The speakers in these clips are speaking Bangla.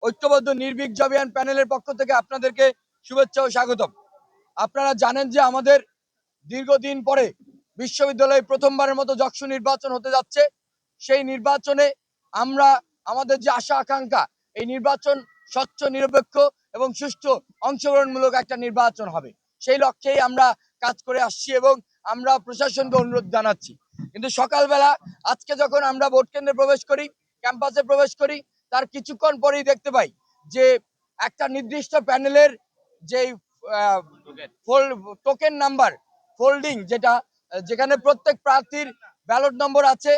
ঐক্যবদ্ধ নির্ভীক জবিয়ান প্যানেলের পক্ষ থেকে আপনাদেরকে শুভেচ্ছা ও স্বাগতম। আপনারা জানেন যে আমাদের দীর্ঘদিন পরে বিশ্ববিদ্যালয়ে প্রথমবারের মতো যক্ষু নির্বাচন হতে যাচ্ছে। সেই নির্বাচনে আমরা আমাদের যে আশা আকাঙ্ক্ষা, এই নির্বাচন স্বচ্ছ, নিরপেক্ষ এবং সুষ্ঠু অংশগ্রহণমূলক একটা নির্বাচন হবে, সেই লক্ষ্যেই আমরা কাজ করে আসছি এবং আমরা প্রশাসনকে অনুরোধ জানাচ্ছি। কিন্তু সকালবেলা আজকে যখন আমরা ভোট কেন্দ্রে প্রবেশ করি, ক্যাম্পাসে প্রবেশ করি, তার কিছুক্ষণ পরেই দেখতে পাই যে একটা নির্দিষ্ট প্যানেলের যে টোকেন নাম্বার ফোল্ডিং, যেখানে প্রত্যেক প্রার্থীর ব্যালট নম্বর আছে,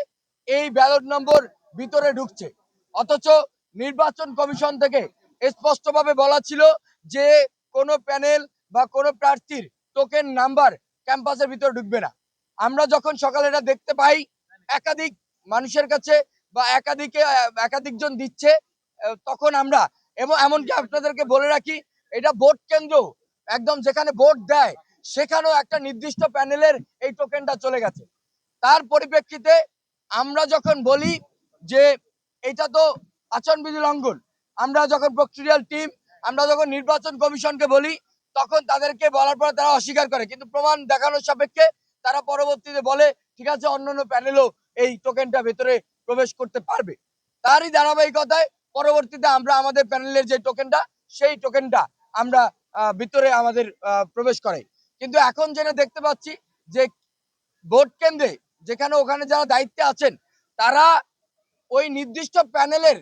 এই ব্যালট নম্বর ভিতরে ঢুকছে। অথচ নির্বাচন কমিশন থেকে স্পষ্টভাবে বলা ছিল যে কোনো প্যানেল বা কোনো প্রার্থীর টোকেন নাম্বার ক্যাম্পাসের ভিতরে ঢুকবে না। আমরা যখন সকালে এটা দেখতে পাই, একাধিক মানুষের কাছে বা একাধিকজন দিচ্ছে, তখন আমরা, এবং এমনকি আপনাদেরকে বলে রাখি, এটা ভোট কেন্দ্র, একদম যেখানে ভোট দেয় সেখানেও একটা নির্দিষ্ট প্যানেলের এই টোকেনটা চলে গেছে। তার পরিপ্রেক্ষিতে আমরা যখন বলি যে এটা তো আচরণবিধি লঙ্ঘন, আমরা যখন প্রক্রিয়াল টিম, আমরা যখন নির্বাচন কমিশনকে বলি, তখন তাদেরকে বলার পর তারা অস্বীকার করে, কিন্তু প্রমাণ দেখানোর সাপেক্ষে তারা পরবর্তীতে বলে ঠিক আছে, অন্যান্য প্যানেলও এই টোকেনটা ভেতরে প্রবেশ করতে পারবে। তারই ধারাবাহিকতায় পরবর্তীতে আমরা আমাদের প্যানেলের যে টোকেনটা, সেই টোকেনটা আমরা ভিতরে আমাদের প্রবেশ করাই। কিন্তু এখন যেটা দেখতে পাচ্ছি যে ভোট কেন্দ্রে ওখানে যারা দায়িত্বে আছেন, তারা ওই নির্দিষ্ট প্যানেলের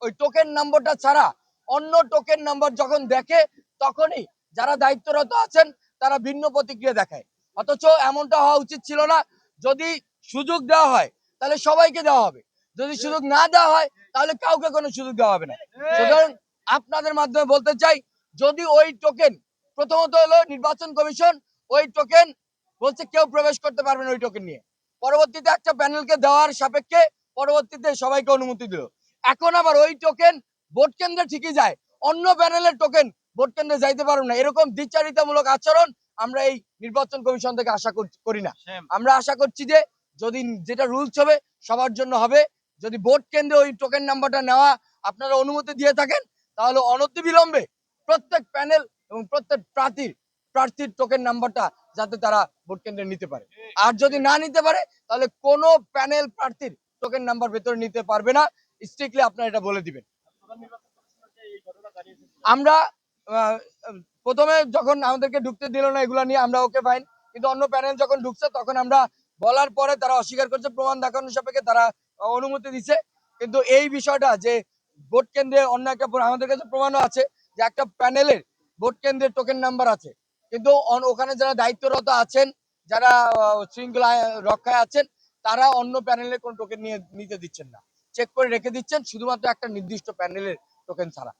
ওই টোকেন নাম্বারটা ছাড়া অন্য টোকেন নাম্বার যখন দেখে, তখনই যারা দায়িত্বরত আছেন তারা ভিন্ন প্রতিক্রিয়া দেখায়। অথচ এমনটা হওয়া উচিত ছিল না। যদি সুযোগ দেওয়া হয় তাহলে সবাইকে দেওয়া হবে, যদি সুযোগ না দেওয়া হয় তাহলে কাউকে কোনো সুযোগ দেওয়া হবে না। সুতরাং আপনাদের মাধ্যমে বলতে চাই, যদি ওই টোকেন, প্রথমত হলো নির্বাচন কমিশন ওই টোকেন বলছে কেউ প্রবেশ করতে পারবে না ওই টোকেন নিয়ে, পরবর্তীতে একটা প্যানেলকে দেওয়ার সাপেক্ষে পরবর্তীতে সবাইকে অনুমতি দিল। এখন আবার ওই টোকেন ভোট কেন্দ্রে ঠিকই যায়, অন্য প্যানেলের টোকেন ভোট কেন্দ্রে যাইতে পারবে না। এরকম দ্বিচারিতামূলক আচরণ আমরা এই নির্বাচন কমিশন থেকে আশা করি না। আমরা আশা করছি যে যদি যেটা রুলস হবে সবার জন্য হবে। যদি ভোট কেন্দ্রে ওই টোকেন নাম্বারটা নেওয়া আপনারা অনুমতি দিয়ে থাকেন, তাহলে অনতিবিলম্বে প্রত্যেক প্যানেল এবং প্রত্যেক প্রার্থীর টোকেন নাম্বারটা যাতে তারা ভোট কেন্দ্রে নিতে পারে। আর যদি না নিতে পারে তাহলে কোনো প্যানেল প্রার্থীর টোকেন নাম্বার ভেতরে নিতে পারবে না। স্ট্রিক্টলি আপনারা এটা বলে দিবেন। আমরা প্রথমে যখন আমাদেরকে ঢুকতে দিল না, এগুলা নিয়ে আমরা ওকে ফাইন, কিন্তু অন্য প্যানেল যখন ঢুকছে তখন আমরা বলার পরে তারা অস্বীকার করছে, প্রমাণ দেখানোর সাপেক্ষে তারা অনুমতি দিচ্ছে। কিন্তু এই বিষয়টা যে ভোট কেন্দ্রে অন্য একটা, আমাদের কাছে প্রমাণও আছে যে একটা প্যানেলের ভোট কেন্দ্রের টোকেন নাম্বার আছে, কিন্তু ওখানে যারা দায়িত্বরত আছেন, যারা শৃঙ্খলা রক্ষায় আছেন, তারা অন্য প্যানেলের কোন টোকেন নিতে দিচ্ছেন না, চেক করে রেখে দিচ্ছেন শুধুমাত্র একটা নির্দিষ্ট প্যানেলের টোকেন ছাড়া।